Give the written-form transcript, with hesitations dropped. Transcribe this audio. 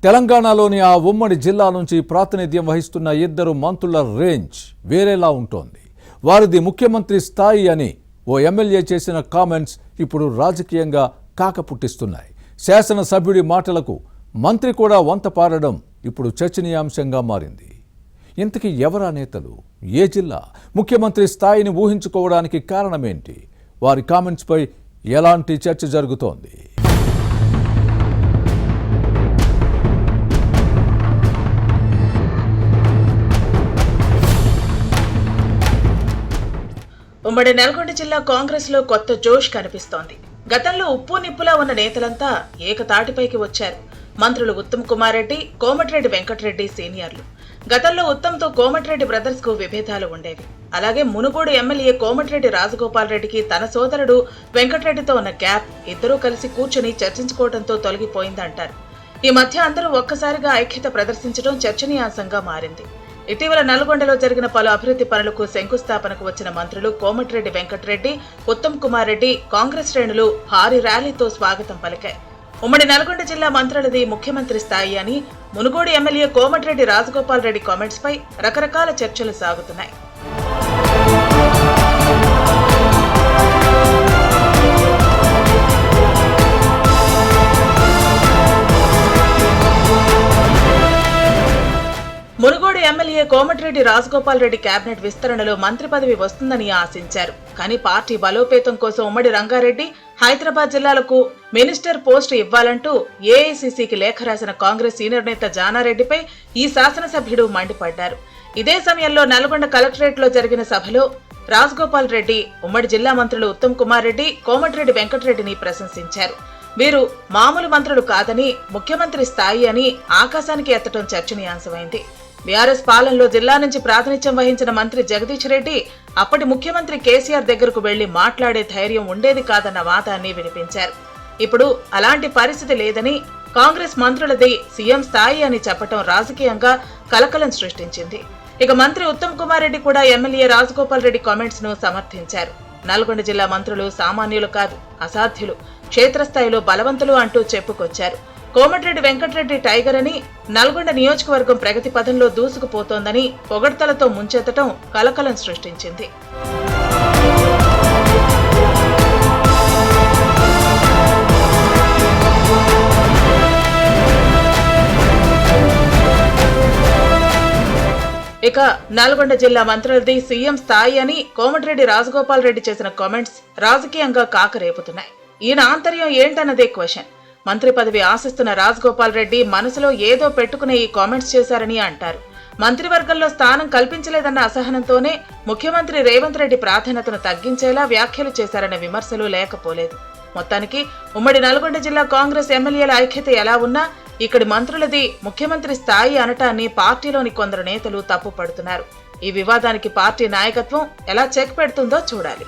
తెలంగాణలోని ఆ ఉమ్మడి జిల్లా నుంచి ప్రాతినిధ్యం వహిస్తున్న ఇద్దరు మంత్రుల రేంజ్ వేరేలా ఉంటోంది. వారిది ముఖ్యమంత్రి స్థాయి అని ఓ ఎమ్మెల్యే చేసిన కామెంట్స్ ఇప్పుడు రాజకీయంగా కాకపుట్టిస్తున్నాయి. శాసనసభ్యుడి మాటలకు మంత్రి కూడా వంత పారడం ఇప్పుడు చర్చనీయాంశంగా మారింది. ఇంతకీ ఎవరా నేతలు, ఏ జిల్లా, ముఖ్యమంత్రి స్థాయిని ఊహించుకోవడానికి కారణమేంటి? వారి కామెంట్స్పై ఎలాంటి చర్చ జరుగుతోంది? ఉమ్మడి నల్గొండ జిల్లా కాంగ్రెస్ లో కొత్త జోష్ కనిపిస్తోంది. గతంలో ఉప్పు నిప్పులా ఉన్న నేతలంతా ఏకతాటిపైకి వచ్చారు. మంత్రులు ఉత్తమ్ కుమార్ రెడ్డి, కోమటిరెడ్డి వెంకటరెడ్డి సీనియర్లు. గతంలో ఉత్తమ్తో కోమటిరెడ్డి బ్రదర్స్ కు విభేదాలు ఉండేవి. అలాగే మునుగోడు ఎమ్మెల్యే కోమటిరెడ్డి రాజగోపాల్ రెడ్డికి తన సోదరుడు వెంకటరెడ్డితో ఉన్న గ్యాప్ ఇద్దరూ కలిసి కూర్చుని చర్చించుకోవడంతో తొలగిపోయిందంటారు. ఈ మధ్య అందరూ ఒక్కసారిగా ఐక్యత ప్రదర్శించడం చర్చనీయాంశంగా మారింది. ఇటీవల నల్గొండలో జరిగిన పలు అభివృద్ధి పనులకు శంకుస్థాపనకు వచ్చిన మంత్రులు కోమటిరెడ్డి వెంకటరెడ్డి, ఉత్తమ్ కుమార్ రెడ్డి కాంగ్రెస్ శ్రేణులు భారీ ర్యాలీతో స్వాగతం పలికాయి. ఉమ్మడి నల్గొండ జిల్లా మంత్రులది ముఖ్యమంత్రి స్థాయి అని మునుగోడు ఎమ్మెల్యే కోమటిరెడ్డి రాజగోపాల్ రెడ్డి కామెంట్స్ పై రకరకాల చర్చలు సాగుతున్నాయి. మునుగోడు ఎమ్మెల్యే కోమటిరెడ్డి రాజగోపాల్ రెడ్డి కేబినెట్ విస్తరణలో మంత్రి పదవి వస్తుందని ఆశించారు. కానీ పార్టీ బలోపేతం కోసం ఉమ్మడి రంగారెడ్డి, హైదరాబాద్ జిల్లాలకు మినిస్టర్ పోస్టు ఇవ్వాలంటూ ఏఐసీసీకి లేఖ రాసిన కాంగ్రెస్ సీనియర్ నేత జానారెడ్డిపై ఈ శాసనసభ్యుడు మండిపడ్డారు. ఇదే సమయంలో నల్గొండ కలెక్టరేట్ లో జరిగిన సభలో రాజగోపాల్ రెడ్డి ఉమ్మడి జిల్లా మంత్రులు ఉత్తమ్ కుమార్ రెడ్డి, కోమటిరెడ్డి వెంకటరెడ్డిని ప్రశంసించారు. వీరు మామూలు మంత్రులు కాదని, ముఖ్యమంత్రి స్థాయి అని ఆకాశానికి ఎత్తడం చర్చనీయాంశమైంది. బీఆర్ఎస్ పాలనలో జిల్లా నుంచి ప్రాతినిధ్యం వహించిన మంత్రి జగదీష్ రెడ్డి అప్పటి ముఖ్యమంత్రి కేసీఆర్ దగ్గరకు వెళ్లి మాట్లాడే ధైర్యం ఉండేది కాదన్న వాదాన్ని వినిపించారు. ఇప్పుడు అలాంటి పరిస్థితి లేదని, కాంగ్రెస్ మంత్రులది సీఎం స్థాయి అని చెప్పడం రాజకీయంగా కలకలం సృష్టించింది. ఇక మంత్రి ఉత్తమ్ కుమార్ రెడ్డి కూడా ఎమ్మెల్యే రాజగోపాల్ రెడ్డి కామెంట్స్ ను సమర్థించారు. నల్గొండ జిల్లా మంత్రులు సామాన్యులు కాదు, అసాధ్యులు, క్షేత్రస్థాయిలో బలవంతులు అంటూ చెప్పుకొచ్చారు. కోమటిరెడ్డి వెంకటరెడ్డి టైగర్ అని, నల్గొండ నియోజకవర్గం ప్రగతి పథంలో దూసుకుపోతోందని పొగడ్తలతో ముంచెత్తడం కలకలం సృష్టించింది. ఇక నల్గొండ జిల్లా మంత్రులది సీఎం స్థాయి అని కోమటిరెడ్డి రాజగోపాల్ రెడ్డి చేసిన కామెంట్స్ రాజకీయంగా కాకరేపుతున్నాయి. ఈయన ఆంతర్యం ఏంటన్నదే క్వశ్చన్. మంత్రి పదవి ఆశిస్తున్న రాజగోపాల్ రెడ్డి మనసులో ఏదో పెట్టుకునే ఈ కామెంట్స్ చేశారని అంటారు. మంత్రివర్గంలో స్థానం కల్పించలేదన్న అసహనంతోనే ముఖ్యమంత్రి రేవంత్ రెడ్డి ప్రాధాన్యతను తగ్గించేలా వ్యాఖ్యలు చేశారనే విమర్శలు లేకపోలేదు. మొత్తానికి ఉమ్మడి నల్గొండ జిల్లా కాంగ్రెస్ ఎమ్మెల్యేల ఐక్యత ఎలా ఉన్నా ఇక్కడి మంత్రులది ముఖ్యమంత్రి స్థాయి అనటాన్ని పార్టీలోని కొందరు నేతలు తప్పుపడుతున్నారు. ఈ వివాదానికి పార్టీ నాయకత్వం ఎలా చెక్ పెడుతుందో చూడాలి.